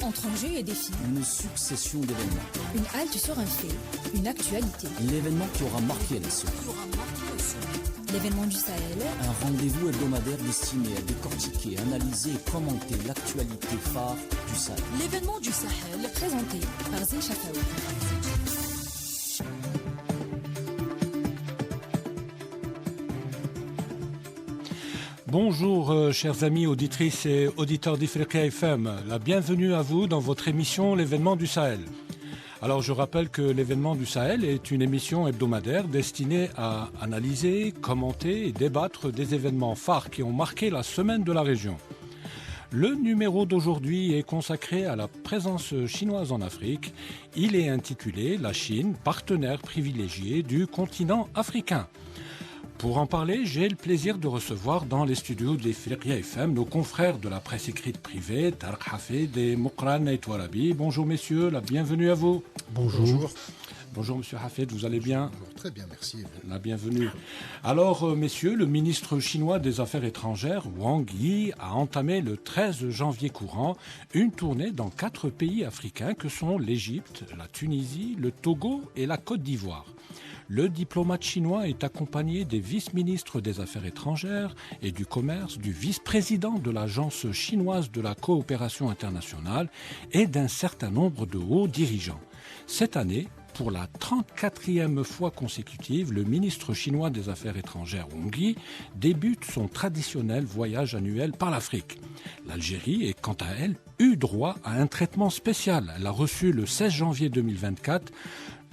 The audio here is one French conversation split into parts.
entre enjeux et défis. Une succession d'événements. Une halte sur un fait, une actualité. L'événement qui aura marqué les semaines. L'événement du Sahel. Un rendez-vous hebdomadaire destiné à décortiquer, analyser et commenter l'actualité phare du Sahel. L'événement du Sahel, présenté par Zé Chafaoui. Bonjour chers amis auditrices et auditeurs d'Ifriqiya FM, la bienvenue à vous dans votre émission L'événement du Sahel. Alors je rappelle que l'événement du Sahel est une émission hebdomadaire destinée à analyser, commenter et débattre des événements phares qui ont marqué la semaine de la région. Le numéro d'aujourd'hui est consacré à la présence chinoise en Afrique. Il est intitulé « La Chine, partenaire privilégié du continent africain ». Pour en parler, j'ai le plaisir de recevoir dans les studios d'Ifriqiya FM nos confrères de la presse écrite privée, Tarek Hafed et Moukran Aitwarabi. Bonjour messieurs, la bienvenue à vous. Bonjour. Bonjour monsieur Hafed, vous allez bien? Bonjour, très bien, merci. La bienvenue. Alors messieurs, le ministre chinois des Affaires étrangères, Wang Yi, a entamé le 13 janvier courant une tournée dans 4 pays africains que sont l'Égypte, la Tunisie, le Togo et la Côte d'Ivoire. Le diplomate chinois est accompagné des vice-ministres des Affaires étrangères et du Commerce, du vice-président de l'Agence chinoise de la coopération internationale et d'un certain nombre de hauts dirigeants. Cette année, pour la 34e fois consécutive, le ministre chinois des Affaires étrangères, Wang Yi, débute son traditionnel voyage annuel par l'Afrique. L'Algérie est, quant à elle, eu droit à un traitement spécial. Elle a reçu le 16 janvier 2024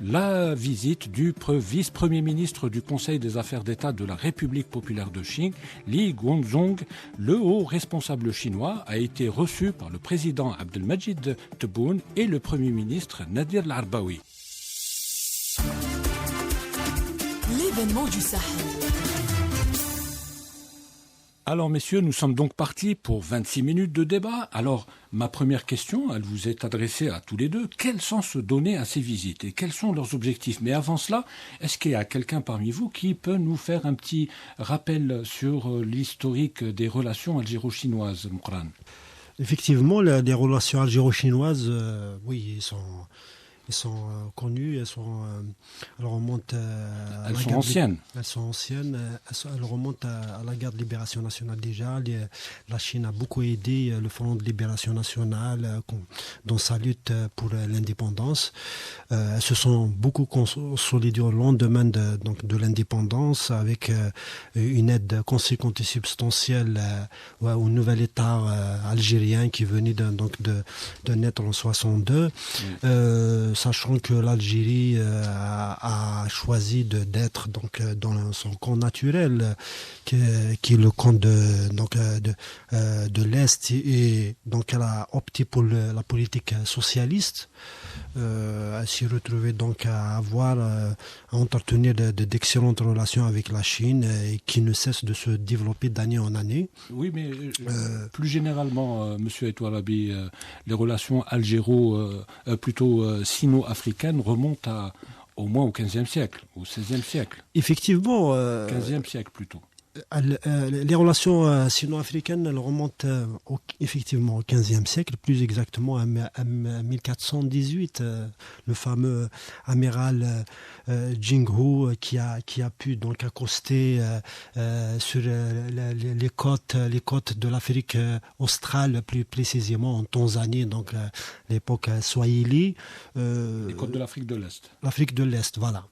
la visite du vice-premier ministre du Conseil des affaires d'État de la République populaire de Chine, Li Guangzhong. Le haut responsable chinois a été reçu par le président Abdelmajid Tebboune et le premier ministre Nadir Al-Arbaoui. L'événement du Sahel. Alors messieurs, nous sommes donc partis pour 26 minutes de débat. Alors ma première question, elle vous est adressée à tous les deux. Quel sens donner à ces visites et quels sont leurs objectifs? Mais avant cela, est-ce qu'il y a quelqu'un parmi vous qui peut nous faire un petit rappel sur l'historique des relations algéro-chinoises, Moukran? Effectivement, les relations algéro-chinoises, oui, ils sont connus, elles remontent elles sont anciennes. Elles remontent à la guerre de libération nationale déjà. La Chine a beaucoup aidé le Front de libération nationale dans sa lutte pour l'indépendance. Elles se sont beaucoup consolidées au lendemain de l'indépendance avec une aide conséquente et substantielle au nouvel État algérien qui venait de naître en 62. Sachant que l'Algérie a choisi d'être dans son camp naturel, qui est le camp de l'Est, et donc elle a opté pour la politique socialiste. Elle s'est retrouvée donc à entretenir d'excellentes relations avec la Chine et qui ne cessent de se développer d'année en année. Oui, mais plus généralement, Monsieur Aitwarabi, les relations sino-africaines remontent au moins au XVe siècle, au XVIe siècle. Effectivement. XVe siècle plutôt. Les relations sino-africaines elles remontent effectivement au XVe siècle, plus exactement à 1418. Le fameux amiral Jinghu qui a pu donc accoster sur les côtes de l'Afrique australe, plus précisément en Tanzanie, donc l'époque Swahili. Les côtes de l'Afrique de l'Est. L'Afrique de l'Est, voilà.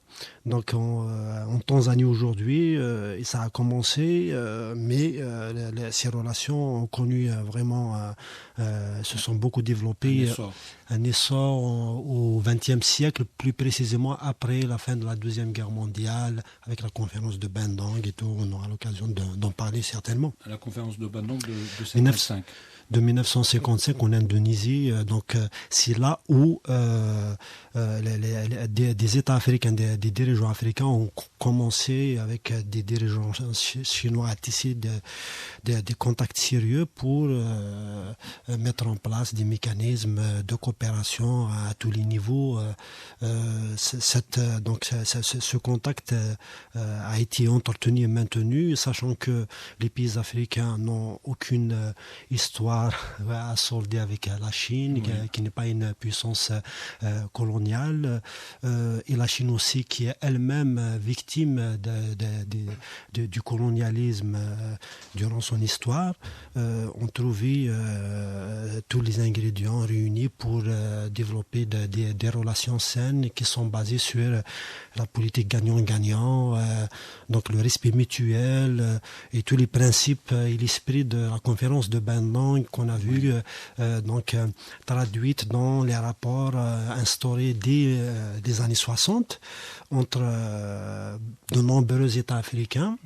Donc en Tanzanie aujourd'hui, et ça a commencé, mais ces relations ont connu vraiment, se sont beaucoup développées. Un essor au XXe siècle, plus précisément après la fin de la Deuxième Guerre mondiale, avec la conférence de Bandung et tout. On aura l'occasion d'en parler certainement. La conférence de Bandung de 1955. De 1955 en Indonésie, donc c'est là où des États africains, des dirigeants africains ont commencé avec des dirigeants chinois à tisser des contacts sérieux pour mettre en place des mécanismes de coopération à tous les niveaux. Ce contact a été entretenu et maintenu, sachant que les pays africains n'ont aucune histoire histoire à solder avec la Chine, qui n'est pas une puissance coloniale, et la Chine aussi qui est elle-même victime du colonialisme durant son histoire, ont trouvé tous les ingrédients réunis pour développer des relations saines qui sont basées sur la politique gagnant-gagnant, donc le respect mutuel et tous les principes et l'esprit de la conférence de Bandung qu'on a vu traduite dans les rapports instaurés dès les années 60 entre de nombreux États africains,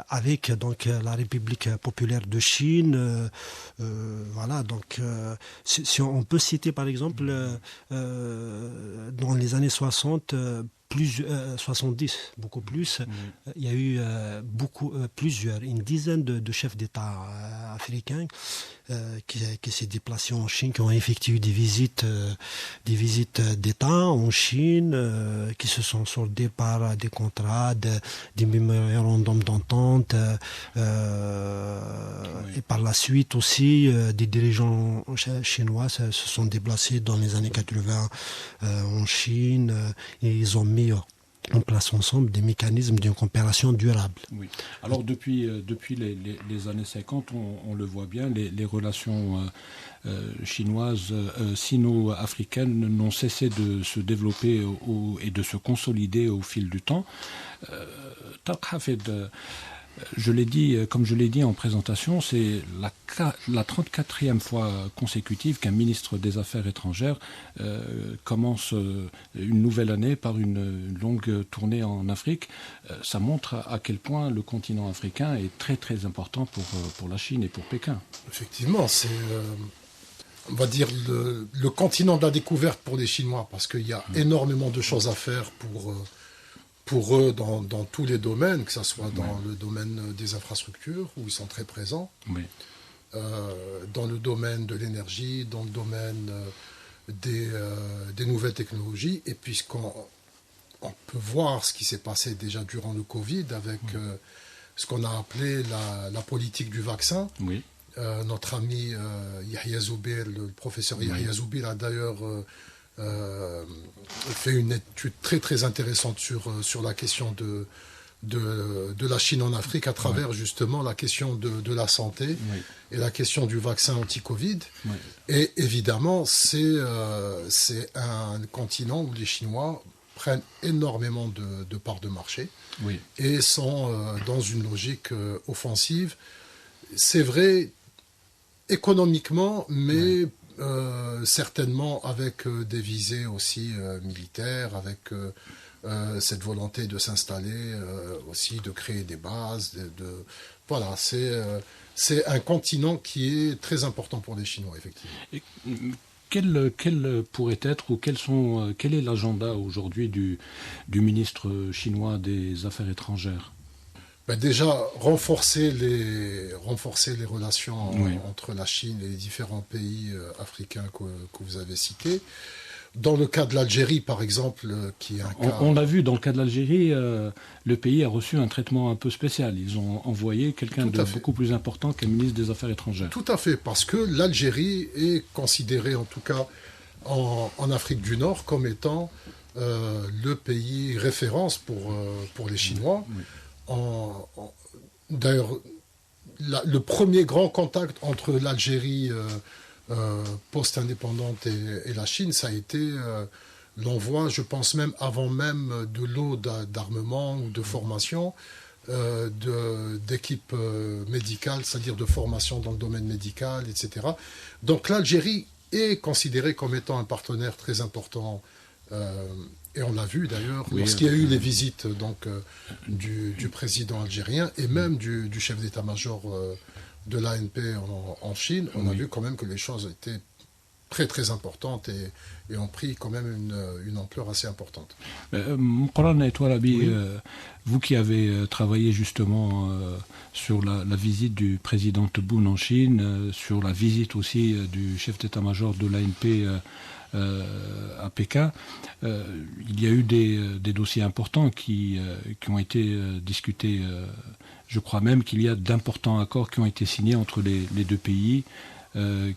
avec donc la République populaire de Chine. Voilà, donc si on peut citer par exemple dans les années 60, 70, beaucoup plus. Il y a eu une dizaine de chefs d'État africains qui s'est déplacés en Chine, qui ont effectué des visites d'État en Chine, qui se sont soldés par des contrats, des mémorandums d'entente, et par la suite aussi des dirigeants chinois se sont déplacés dans les années 80 en Chine, et ils ont mis en place ensemble des mécanismes d'une coopération durable. Oui. Alors depuis les années 50, on le voit bien, les relations chinoises, sino-africaines n'ont cessé de se développer et de se consolider au fil du temps. Comme je l'ai dit en présentation, c'est la 34e fois consécutive qu'un ministre des Affaires étrangères commence une nouvelle année par une longue tournée en Afrique. Ça montre à quel point le continent africain est très très important pour la Chine et pour Pékin. Effectivement, c'est on va dire le continent de la découverte pour les Chinois, parce qu'il y a énormément de choses à faire pour eux dans tous les domaines, que ce soit dans le domaine des infrastructures, où ils sont très présents, dans le domaine de l'énergie, dans le domaine des nouvelles technologies, et puisqu'on peut voir ce qui s'est passé déjà durant le Covid avec ce qu'on a appelé la politique du vaccin. Oui. Notre ami Yahya Zoubeir, le professeur Yahya Zoubeir a d'ailleurs fait une étude très très intéressante sur la question de la Chine en Afrique à travers justement la question de la santé et la question du vaccin anti-Covid. Et évidemment, c'est un continent où les Chinois prennent énormément de parts de marché et sont dans une logique offensive. C'est vrai économiquement, mais certainement avec des visées aussi militaires, avec cette volonté de s'installer aussi, de créer des bases. Voilà, c'est un continent qui est très important pour les Chinois, effectivement. Et quel pourrait être ou quel est l'agenda aujourd'hui du ministre chinois des Affaires étrangères ? Déjà, renforcer les relations entre la Chine et les différents pays africains que vous avez cités. Dans le cas de l'Algérie, par exemple, qui est un cas... On l'a vu, dans le cas de l'Algérie, le pays a reçu un traitement un peu spécial. Ils ont envoyé quelqu'un de beaucoup plus important qu'un ministre des Affaires étrangères. Tout à fait, parce que l'Algérie est considérée, en tout cas en Afrique du Nord, comme étant le pays référence pour les Chinois. D'ailleurs, le premier grand contact entre l'Algérie post-indépendante et la Chine, ça a été l'envoi, je pense même avant même de lot d'armement ou de formation d'équipes médicales, c'est-à-dire de formation dans le domaine médical, etc. Donc l'Algérie est considérée comme étant un partenaire très important. Et on l'a vu d'ailleurs lorsqu'il y a eu les visites du président algérien et même du chef d'état-major de l'ANP en Chine. On a vu quand même que les choses étaient très très importantes et ont pris quand même une ampleur assez importante. Mqran et toi, Labi, vous qui avez travaillé justement sur la visite du président Tebboune en Chine, sur la visite aussi du chef d'état-major de l'ANP à Pékin. Il y a eu des dossiers importants qui ont été discutés. Je crois même qu'il y a d'importants accords qui ont été signés entre les deux pays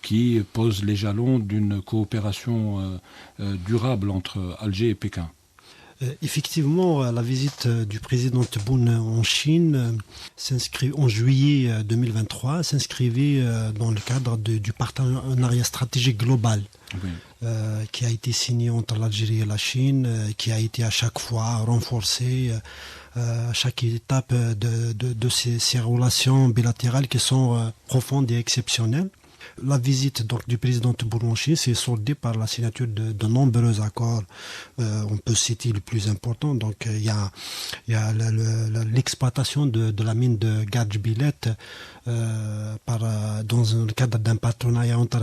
qui posent les jalons d'une coopération durable entre Alger et Pékin. Effectivement, la visite du président Tebboune en Chine s'inscrit en juillet 2023, s'inscrivait dans le cadre du partenariat stratégique global qui a été signé entre l'Algérie et la Chine, qui a été à chaque fois renforcé à chaque étape de ces relations bilatérales qui sont profondes et exceptionnelles. La visite donc, du président Tebboune en Chine s'est soldée par la signature de nombreux accords. On peut citer le plus important. Donc, il y a l'exploitation de la mine de Gadjbilet dans le cadre d'un partenariat entre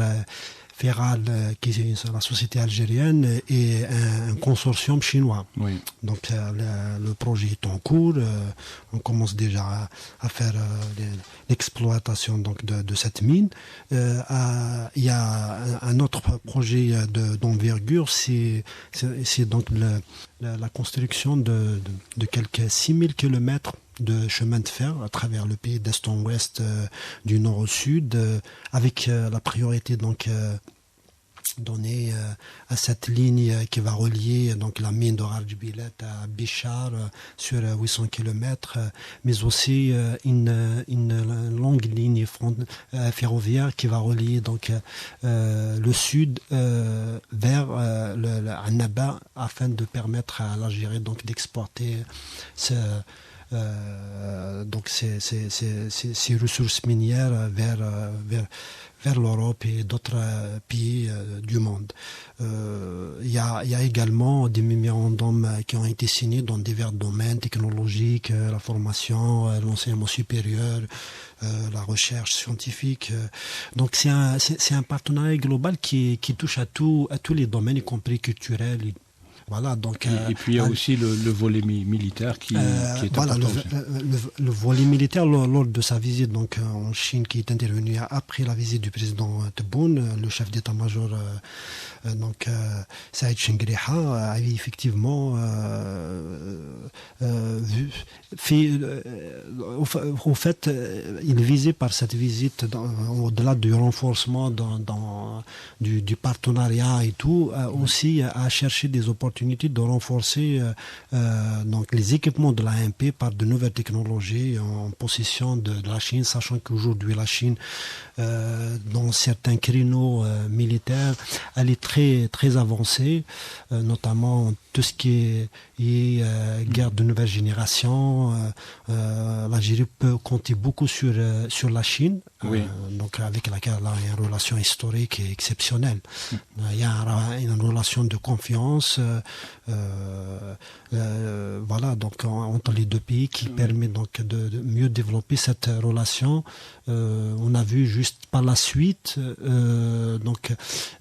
Feral, qui est la société algérienne, et un consortium chinois. Oui. Donc le projet est en cours. On commence déjà à faire l'exploitation donc de cette mine. Il y a un autre projet d'envergure, c'est donc la construction de quelques 6000 kilomètres de chemin de fer à travers le pays d'est en ouest, du nord au sud, avec la priorité donc donnée à cette ligne qui va relier donc la mine de Gadjbilet à Bichar sur 800 km, mais aussi une longue ligne ferroviaire qui va relier donc le sud vers Annaba, afin de permettre à l'Algérie donc d'exporter donc ces ressources minières vers l'Europe et d'autres pays du monde. Il y a également des mémorandums qui ont été signés dans divers domaines technologiques, la formation, l'enseignement supérieur, la recherche scientifique. Donc c'est un partenariat global qui touche à tous les domaines, y compris culturels. Voilà, donc, et puis il y a aussi le volet militaire qui est voilà, important. Le volet militaire lors de sa visite donc, en Chine, qui est intervenue après la visite du président Tebboune, le chef d'état-major Saïd Chengriha avait effectivement il visait par cette visite, au-delà du renforcement du partenariat et tout, aussi à chercher des opportunités de renforcer donc les équipements de l'ANP par de nouvelles technologies en possession de la Chine, sachant qu'aujourd'hui la Chine, dans certains créneaux militaires, elle est très, très avancée, notamment tout ce qui est guerre de nouvelle génération. L'Algérie peut compter beaucoup sur la Chine, oui. Donc avec laquelle elle a une relation historique et exceptionnelle. Il y a une relation de confiance, voilà, donc entre les deux pays, qui permet donc de mieux développer cette relation. On a vu juste par la suite donc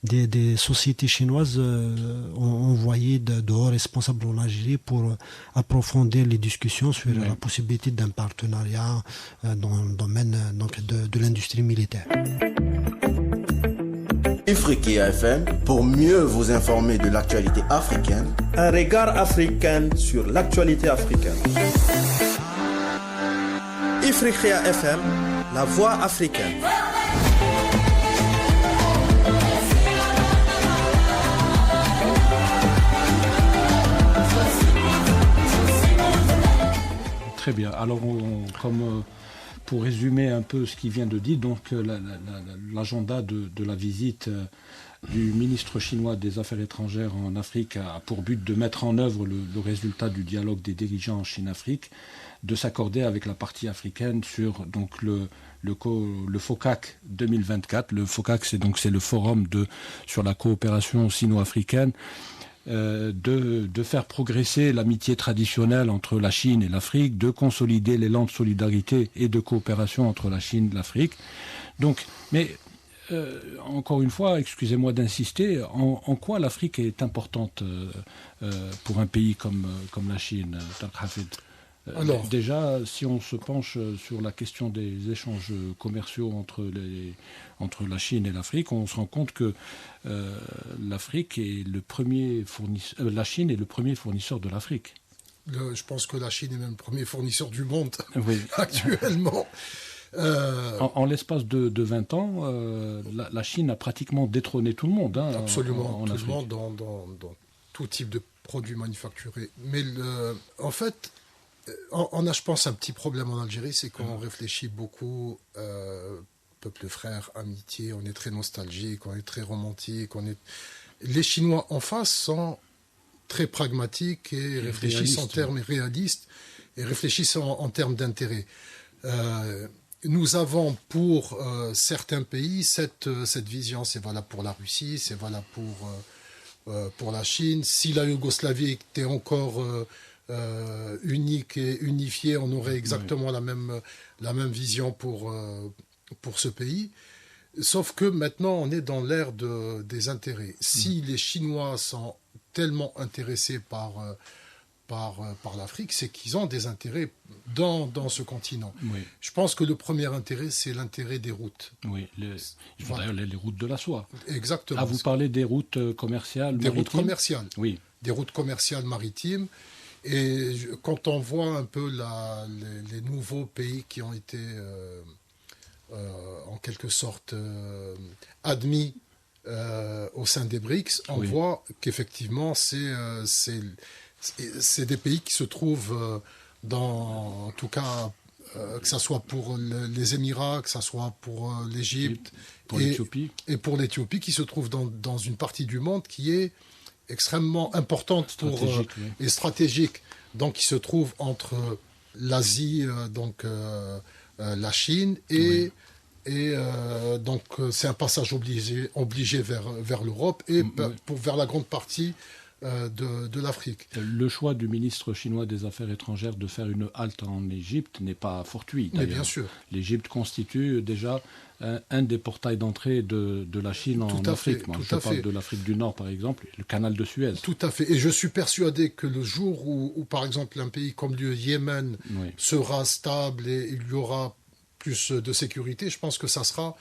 des sociétés chinoises ont envoyé de hauts responsables en Algérie pour approfondir les discussions sur la possibilité d'un partenariat dans le domaine donc de l'industrie militaire. Africa FM, pour mieux vous informer de l'actualité africaine. Un regard africain sur l'actualité africaine. Africa FM, la voix africaine. Très bien. Alors, pour résumer un peu ce qu'il vient de dire, donc l'agenda de la visite du ministre chinois des Affaires étrangères en Afrique a pour but de mettre en œuvre le résultat du dialogue des dirigeants en Chine-Afrique, de s'accorder avec la partie africaine sur donc le FOCAC 2024. Le FOCAC, c'est le forum sur la coopération sino-africaine. De faire progresser l'amitié traditionnelle entre la Chine et l'Afrique, de consolider l'élan de solidarité et de coopération entre la Chine et l'Afrique. Donc, mais encore une fois, excusez-moi d'insister, en quoi l'Afrique est importante pour un pays comme la Chine, Tarek Hafid? Alors, déjà, si on se penche sur la question des échanges commerciaux entre la Chine et l'Afrique, on se rend compte que l'Afrique est la Chine est le premier fournisseur de l'Afrique. je pense que la Chine est même le premier fournisseur du monde Oui. actuellement. En l'espace de 20 ans, la Chine a pratiquement détrôné tout le monde. Hein, Absolument, en tout Afrique. le monde dans tout type de produits manufacturés. Mais en fait, on a, je pense, un petit problème en Algérie, c'est qu'on réfléchit beaucoup, peuple frère, amitié, on est très nostalgique, on est très romantique. Les Chinois en face sont très pragmatiques et réfléchissent en termes réalistes et réfléchissent en termes d'intérêt. Nous avons pour certains pays cette vision, c'est valable pour la Russie, c'est valable pour la Chine. Si la Yougoslavie était encore unique et unifiée, on aurait exactement la même vision pour ce pays. Sauf que maintenant, on est dans l'ère des intérêts. Si les Chinois sont tellement intéressés par l'Afrique, c'est qu'ils ont des intérêts dans ce continent. Oui. Je pense que le premier intérêt, c'est l'intérêt des routes. Oui, d'ailleurs les routes de la soie. Exactement. Ah, vous parlez des routes commerciales des routes maritimes commerciales. Oui. Des routes commerciales maritimes. Et quand on voit un peu les nouveaux pays qui ont été en quelque sorte admis au sein des BRICS, on voit qu'effectivement c'est des pays qui se trouvent en tout cas, que ce soit pour les Émirats, que ce soit pour l'Égypte et pour l'Éthiopie, qui se trouvent dans une partie du monde qui est extrêmement importante et stratégique. Donc, il se trouve entre l'Asie, la Chine et donc c'est un passage obligé vers l'Europe et vers la grande partie de l'Afrique. Le choix du ministre chinois des Affaires étrangères de faire une halte en Égypte n'est pas fortuit. Mais bien sûr. L'Égypte constitue déjà un des portails d'entrée de la Chine en Afrique. Je parle de l'Afrique du Nord, par exemple, le canal de Suez. Tout à fait. Et je suis persuadé que le jour où par exemple, un pays comme le Yémen sera stable et il y aura plus de sécurité, je pense que ça sera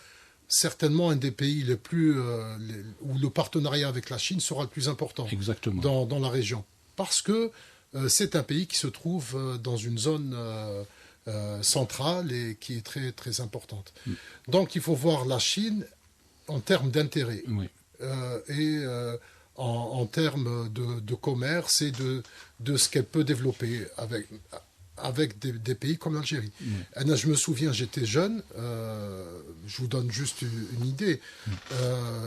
certainement un des pays les plus où le partenariat avec la Chine sera le plus important. Exactement. Dans la région. Parce que c'est un pays qui se trouve dans une zone centrale et qui est très, très importante. Donc il faut voir la Chine en termes d'intérêt et en termes de commerce et de ce qu'elle peut développer avec des pays comme l'Algérie. Je me souviens, j'étais jeune, je vous donne juste une idée,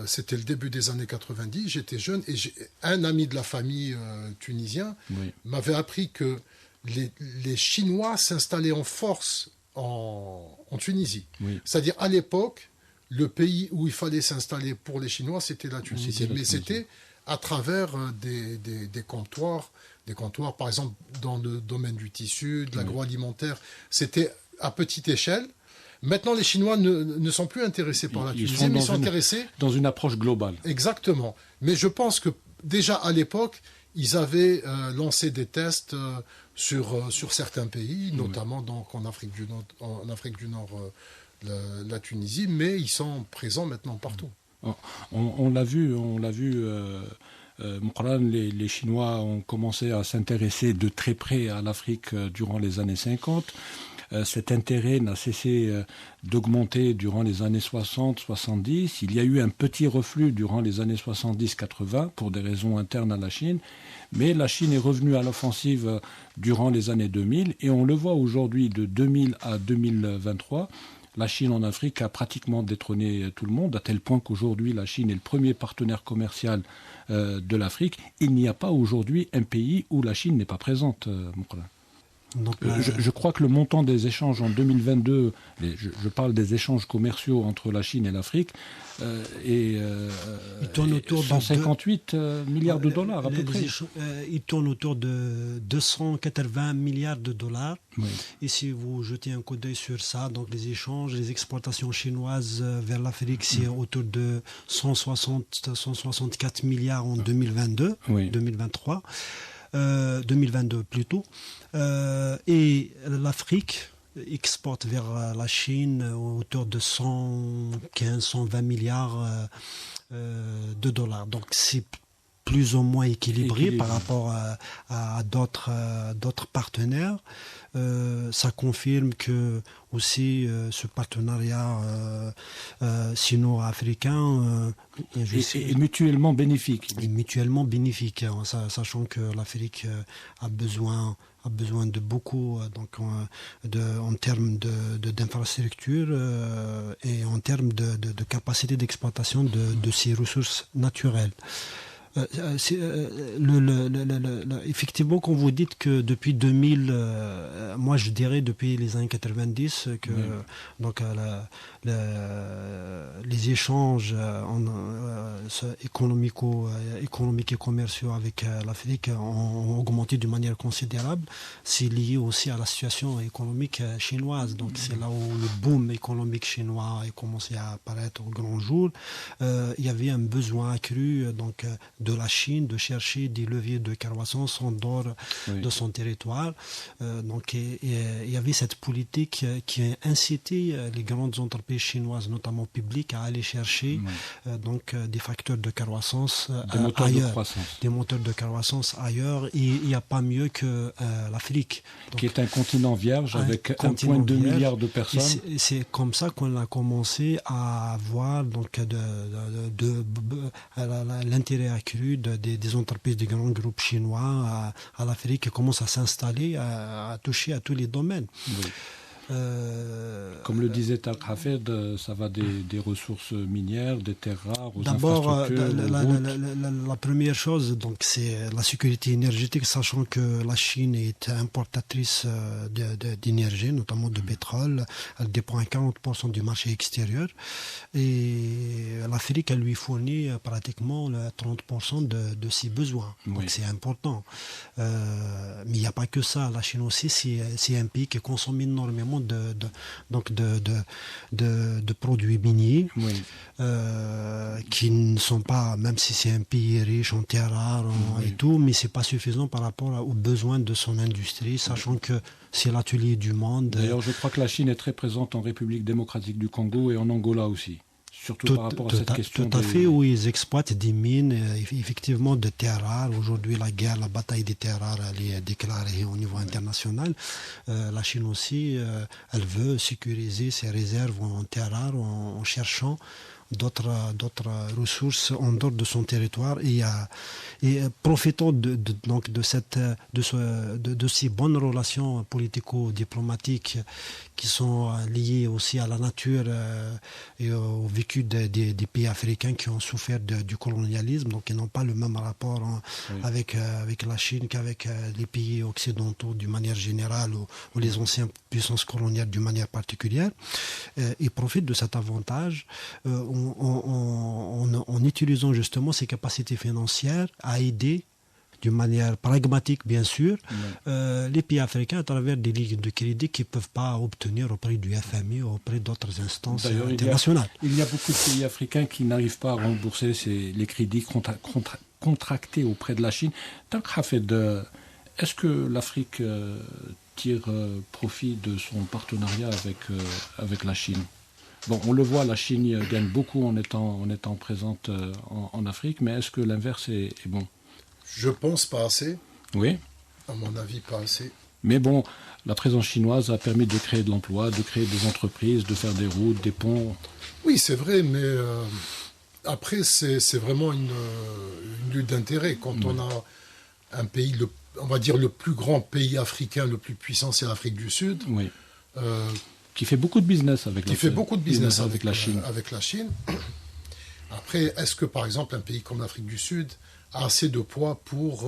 c'était le début des années 90, j'étais jeune et un ami de la famille tunisien m'avait appris que les Chinois s'installaient en force en Tunisie. C'est-à-dire, à l'époque, le pays où il fallait s'installer pour les Chinois, c'était la Tunisie. Mais c'était à travers des comptoirs, par exemple, dans le domaine du tissu, de l'agroalimentaire. C'était à petite échelle. Maintenant, les Chinois ne sont plus intéressés par la Tunisie, mais ils sont intéressés... Dans une approche globale. Exactement. Mais je pense que, déjà à l'époque, ils avaient lancé des tests sur certains pays, notamment donc, en Afrique du Nord, la Tunisie, mais ils sont présents maintenant partout. On l'a vu, les Chinois ont commencé à s'intéresser de très près à l'Afrique durant les années 50. Cet intérêt n'a cessé d'augmenter durant les années 60-70. Il y a eu un petit reflux durant les années 70-80 pour des raisons internes à la Chine. Mais la Chine est revenue à l'offensive durant les années 2000 et on le voit aujourd'hui de 2000 à 2023. La Chine en Afrique a pratiquement détrôné tout le monde, à tel point qu'aujourd'hui la Chine est le premier partenaire commercial de l'Afrique. Il n'y a pas aujourd'hui un pays où la Chine n'est pas présente. Donc, je crois que le montant des échanges en 2022, je parle des échanges commerciaux entre la Chine et l'Afrique, est 158 milliards de dollars à peu près. Il tourne autour de 280 milliards de dollars. Et si vous jetez un coup d'œil sur ça, donc les échanges, les exportations chinoises vers l'Afrique, c'est autour de 164 milliards en 2022, 2023. 2022 plutôt. Et l'Afrique exporte vers la Chine autour de 115-120 milliards de dollars. Donc c'est plus ou moins équilibré par rapport à d'autres partenaires. Ça confirme que aussi ce partenariat sino-africain est mutuellement bénéfique. Est mutuellement bénéfique, sachant que l'Afrique a besoin de beaucoup en termes d'infrastructures et en termes de capacité d'exploitation de ses ressources naturelles. Effectivement, quand vous dites que depuis 2000, moi je dirais depuis les années 90, que donc les échanges économiques et commerciaux avec l'Afrique ont augmenté d'une manière considérable. C'est lié aussi à la situation économique chinoise. Donc c'est là où le boom économique chinois a commencé à apparaître au grand jour. Il y avait un besoin accru de la Chine de chercher des leviers de croissance en dehors de son territoire. Donc il y avait cette politique qui a incité les grandes entreprises chinoises, notamment publiques, à aller chercher des facteurs de croissance ailleurs, des moteurs de croissance ailleurs. Et il n'y a pas mieux que l'Afrique. Donc, qui est un continent vierge avec 1,2 milliard de personnes. C'est comme ça qu'on a commencé à avoir l'intérêt accru des entreprises, des grands groupes chinois à l'Afrique qui commencent à s'installer, à toucher à tous les domaines. Oui. Comme le disait Tarek Hafed, ça va des ressources minières, des terres rares, aux infrastructures. D'abord, la première chose, donc, c'est la sécurité énergétique, sachant que la Chine est importatrice d'énergie, notamment de pétrole. Elle dépend à 40% du marché extérieur. Et l'Afrique, elle lui fournit pratiquement 30% de ses besoins. Donc c'est important. Mais il n'y a pas que ça. La Chine aussi, c'est un pays qui consomme énormément de produits miniers qui ne sont pas, même si c'est un pays riche en terres rares et tout, mais c'est pas suffisant par rapport aux besoins de son industrie, sachant que c'est l'atelier du monde. D'ailleurs, je crois que la Chine est très présente en République démocratique du Congo et en Angola aussi. Surtout par rapport à cette question. Tout à fait, où ils exploitent des mines, effectivement, de terres rares. Aujourd'hui, la bataille des terres rares, elle est déclarée au niveau international. La Chine aussi, elle veut sécuriser ses réserves en terres rares en cherchant d'autres ressources en dehors de son territoire et profitant de ces bonnes relations politico-diplomatiques qui sont liées aussi à la nature et au vécu des pays africains qui ont souffert du colonialisme, donc ils n'ont pas le même rapport avec la Chine qu'avec les pays occidentaux d'une manière générale ou les anciennes puissances coloniales d'une manière particulière. Ils profitent de cet avantage en utilisant justement ses capacités financières à aider d'une manière pragmatique, bien sûr, les pays africains à travers des lignes de crédit qu'ils ne peuvent pas obtenir auprès du FMI ou auprès d'autres instances internationales. Il y a beaucoup de pays africains qui n'arrivent pas à rembourser les crédits contractés auprès de la Chine. Est-ce que l'Afrique tire profit de son partenariat avec la Chine ? Bon, on le voit, la Chine gagne beaucoup en étant présente en Afrique, mais est-ce que l'inverse est bon ? Je pense pas assez. Oui. À mon avis, pas assez. Mais bon, la présence chinoise a permis de créer de l'emploi, de créer des entreprises, de faire des routes, des ponts. Oui, c'est vrai, mais après, c'est vraiment une lutte d'intérêt. Quand on a un pays, on va dire le plus grand pays africain, le plus puissant, c'est l'Afrique du Sud. Oui. Qui fait beaucoup de business avec la Chine. Avec la Chine. Après, est-ce que, par exemple, un pays comme l'Afrique du Sud a assez de poids pour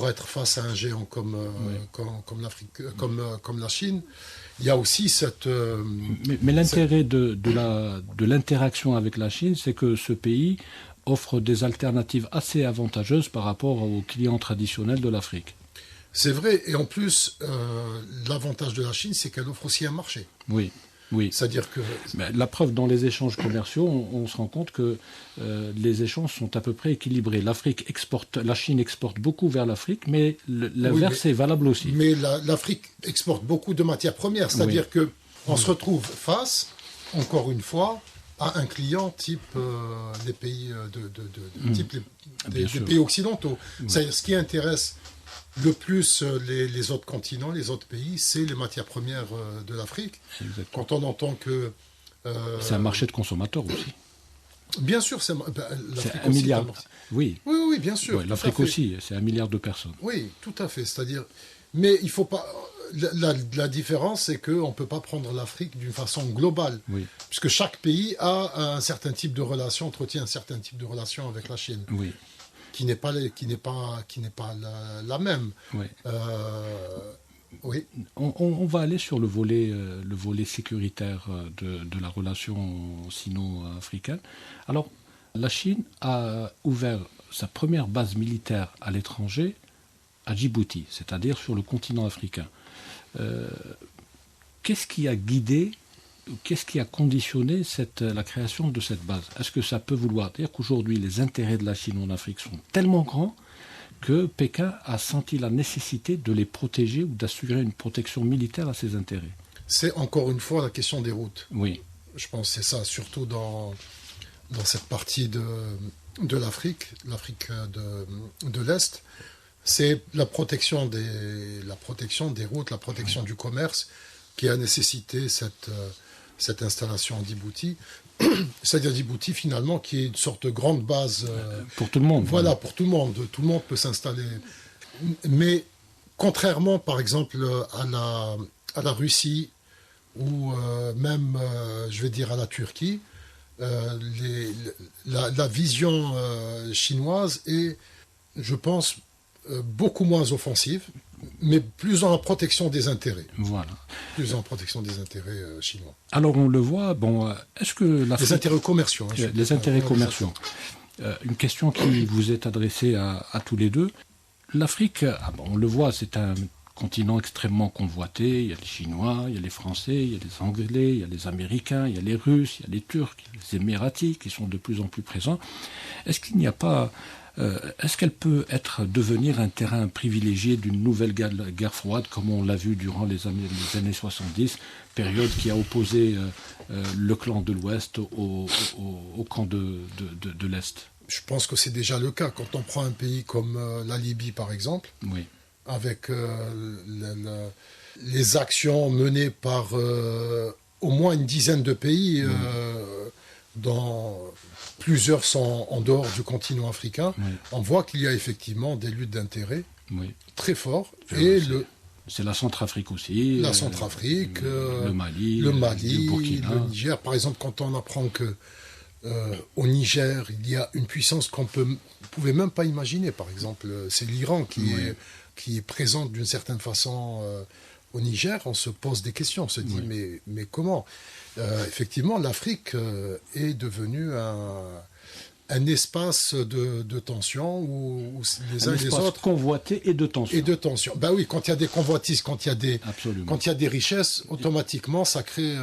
être face à un géant comme la Chine? Il y a aussi cette... Mais l'intérêt de l'interaction avec la Chine, c'est que ce pays offre des alternatives assez avantageuses par rapport aux clients traditionnels de l'Afrique. C'est vrai, et en plus, l'avantage de la Chine, c'est qu'elle offre aussi un marché. Oui. Oui. C'est-à-dire que... Mais la preuve, dans les échanges commerciaux, on se rend compte que les échanges sont à peu près équilibrés. La Chine exporte beaucoup vers l'Afrique, mais l'inverse est valable aussi. Mais l'Afrique exporte beaucoup de matières premières, c'est-à-dire que on se retrouve face, encore une fois, à un client type les pays des pays occidentaux. C'est-à-dire ce qui intéresse le plus les autres continents, les autres pays, c'est les matières premières de l'Afrique. Exactement. Quand on entend que... c'est un marché de consommateurs aussi. Bien sûr, c'est 1 milliard. Oui. Oui, bien sûr. Oui, l'Afrique aussi, c'est 1 milliard de personnes. Oui, tout à fait. C'est-à-dire... Mais il faut pas... La différence, c'est qu'on ne peut pas prendre l'Afrique d'une façon globale, puisque chaque pays a un certain type de relation, entretient un certain type de relation avec la Chine, qui n'est pas la même. Oui. On va aller sur le volet sécuritaire de la relation sino-africaine. Alors, la Chine a ouvert sa première base militaire à l'étranger à Djibouti, c'est-à-dire sur le continent africain. Qu'est-ce qui a guidé, qu'est-ce qui a conditionné la création de cette base? Est-ce que ça peut vouloir dire qu'aujourd'hui les intérêts de la Chine en Afrique sont tellement grands que Pékin a senti la nécessité de les protéger ou d'assurer une protection militaire à ses intérêts? C'est encore une fois la question des routes. Oui. Je pense que c'est ça, surtout dans cette partie de l'Afrique de l'Est. C'est la protection des routes, la protection du commerce qui a nécessité cette installation à Djibouti. C'est-à-dire Djibouti, finalement, qui est une sorte de grande base... pour tout le monde. Voilà, pour tout le monde. Tout le monde peut s'installer. Mais contrairement, par exemple, à la Russie ou même, je vais dire, à la Turquie, la vision chinoise est, je pense, beaucoup moins offensive, mais plus dans la protection des intérêts. Voilà. Plus dans la protection des intérêts chinois. Alors on le voit, est-ce que les intérêts commerciaux. Les intérêts commerciaux. Une question qui vous est adressée à tous les deux. L'Afrique, on le voit, c'est un continent extrêmement convoité. Il y a les Chinois, il y a les Français, il y a les Anglais, il y a les Américains, il y a les Russes, il y a les Turcs, il y a les Émiratis qui sont de plus en plus présents. Est-ce qu'il n'y a pas... est-ce qu'elle peut devenir un terrain privilégié d'une nouvelle guerre froide, comme on l'a vu durant les années 70, période qui a opposé le clan de l'Ouest au camp de l'Est? Je pense que c'est déjà le cas. Quand on prend un pays comme la Libye, par exemple, avec les actions menées par au moins une dizaine de pays, dont plusieurs sont en dehors du continent africain, on voit qu'il y a effectivement des luttes d'intérêt très fortes. C'est la Centrafrique aussi. La Centrafrique, le Mali, le Burkina. Le Niger. Par exemple, quand on apprend que au Niger, il y a une puissance qu'on ne pouvait même pas imaginer. Par exemple, c'est l'Iran qui est présente d'une certaine façon au Niger. On se pose des questions, on se dit mais comment? Effectivement, l'Afrique est devenue un espace de tension où les uns et les autres... convoité et de tension. Et de tension. Ben oui, quand il y a des convoitises, quand il y a des richesses, automatiquement, ça crée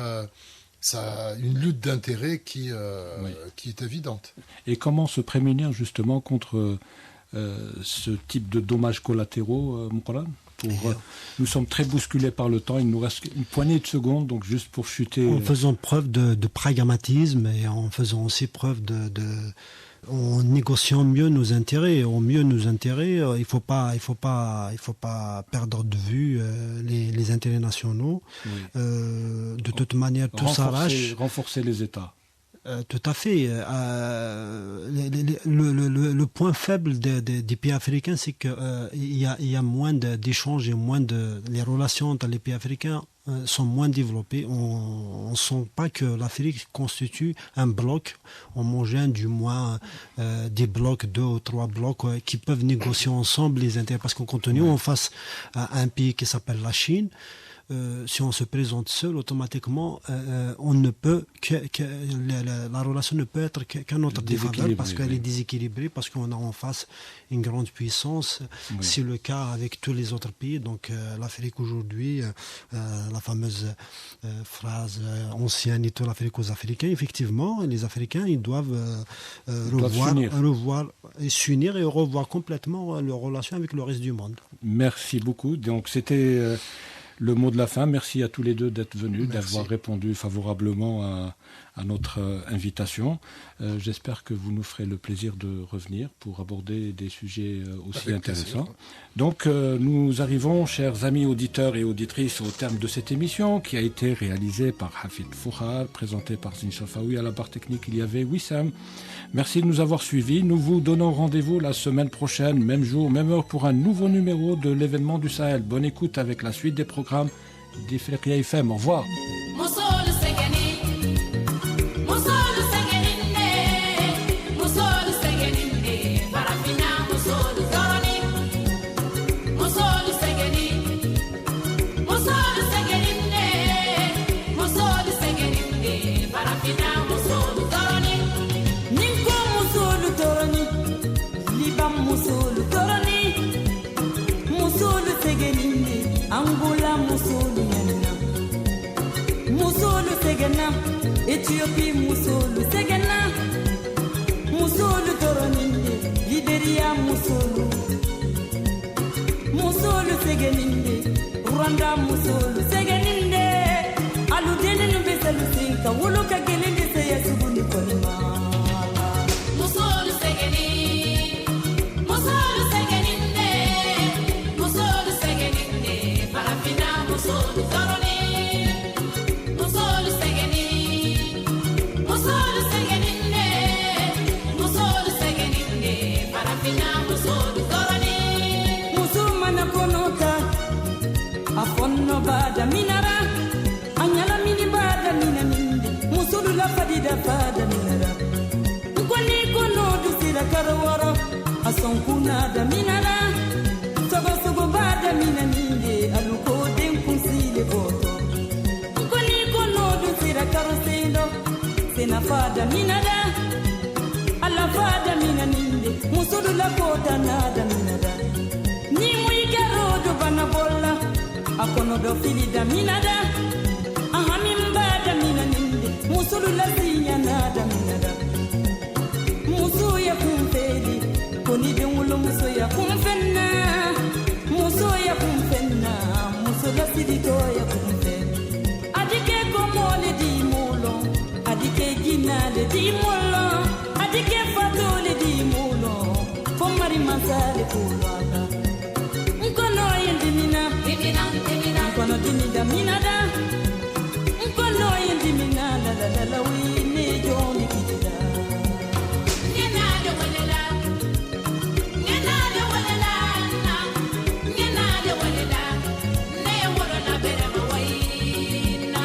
une lutte d'intérêts qui est évidente. Et comment se prémunir justement contre ce type de dommages collatéraux, Moukolane? Nous sommes très bousculés par le temps, il nous reste une poignée de secondes, donc juste pour chuter... En faisant preuve de pragmatisme et en faisant aussi preuve en négociant mieux nos intérêts. Il ne faut pas perdre de vue les intérêts nationaux. De toute manière, tout s'arrache. Renforcer les États. Tout à fait. Le point faible des pays africains, c'est qu'il y a moins d'échanges et les relations entre les pays africains sont moins développées. On ne sent pas que l'Afrique constitue un bloc homogène, du moins des blocs, 2 ou 3 blocs qui peuvent négocier ensemble les intérêts. Parce qu'on continue en face à un pays qui s'appelle la Chine. si on se présente seul, automatiquement, on ne peut la relation ne peut être qu'à notre défaveur parce qu'elle est déséquilibrée, parce qu'on a en face une grande puissance. Oui. C'est le cas avec tous les autres pays. Donc l'Afrique aujourd'hui, la fameuse phrase ancienne, et tout l'Afrique aux Africains, effectivement, les Africains, ils doivent revoir et s'unir et revoir complètement leur relation avec le reste du monde. Merci beaucoup. Donc c'était le mot de la fin. Merci à tous les deux d'être venus, d'avoir répondu favorablement à notre invitation. J'espère que vous nous ferez le plaisir de revenir pour aborder des sujets aussi intéressants. Donc nous arrivons, chers amis auditeurs et auditrices, au terme de cette émission qui a été réalisée par Hafid Fouhar, présentée par Zine Safaoui. À la barre technique, il y avait Wissam. Merci de nous avoir suivis. Nous vous donnons rendez-vous la semaine prochaine, même jour, même heure, pour un nouveau numéro de l'événement du Sahel. Bonne écoute avec la suite des programmes d'Ifriqiya FM. Au revoir. Ethiopie musolu segena musolu toroninde Liberia musolu segeninde Rwanda musolu segeninde aludene nubeselu sinka wuluka gelinde seya subuni kolima musolu segeninde parafina musolu toroni afonno bada minara anyala mini bada minaminde musulu la fadida fada minara ukoni kono dusira karwara asonkuna da minara sogo bada minaminde aluko den kunsile boto ukoni kono dusira karosendo sena fada minara alla fada minaminde musulu la kota nada minara ni muigaro do bana bolla akono do filida minada ahamimba da minaninde musulu la sinya nada minada musu ya kumfeli koni de mulo musu ya kumfenna musu ya kumfenna musu la sidito ya kumfenna adike komole di mulo adike ginale di mulo adike fatole di mulo fomari masale kulwala nkono yendimina kono dimida minada kono yendimina la wini joni kida ngenade walela ne woro na bere mawaina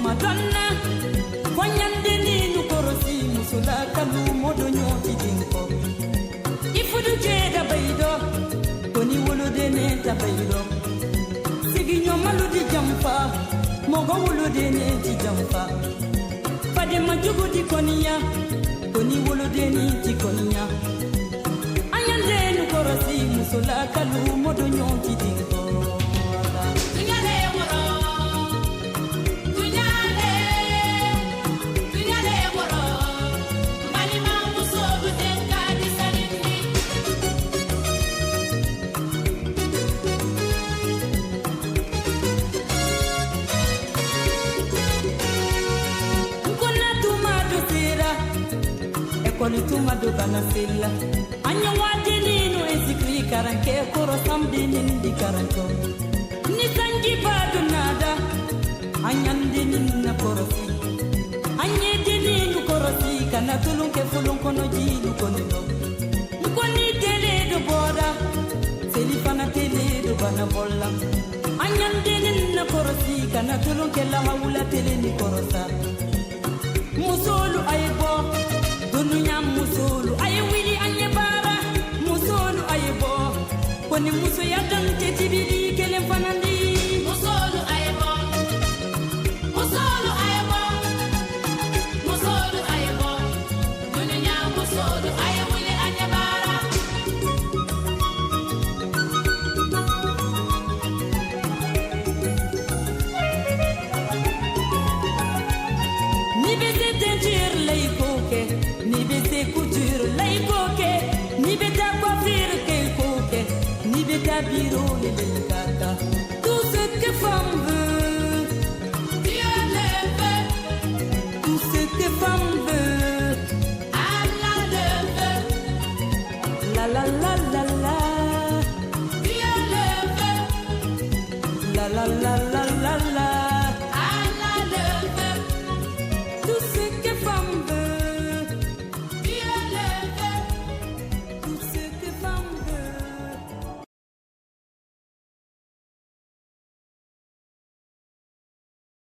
Madonna, kwanyande ni nukorosi musula kalu modo nyoti dinko. Ifudu jeda baido, koni wolo dene ta baido. Siginyo malu di jamfa, mogo wolo dene di jamfa. Fade majugu di konia, koni wolo dene di konia. Anyande nukorosi musula kalu modo nyoti dinko. Tuma do banasilla anya wadi ninu esikri karanke koro samdi nindi karanko ni sangi badu nada anya ndini na korosi anya dini nu korosi kana kana tulun ke fulun kono jilu kono mukoni tele do boda seli fana tele do bana bolla anyan denen na korosi kana tulun ke la hawla tele ni korosa musolu aybo dununya musolu ay wili anye bara musolu aybo koni muso yadan te tibili kele fanandi musolu aybo musolu aybo musolu aybo dununya musolu ay wili anye bara ni bese tentir lay koke ni bese couture lay koke ni beta coiffure ke koke ni beta biro le kata tout ce que femme veut Dieu le veut tout ce que femme veut Allah le veut la la la la la Dieu le veut la la la la la la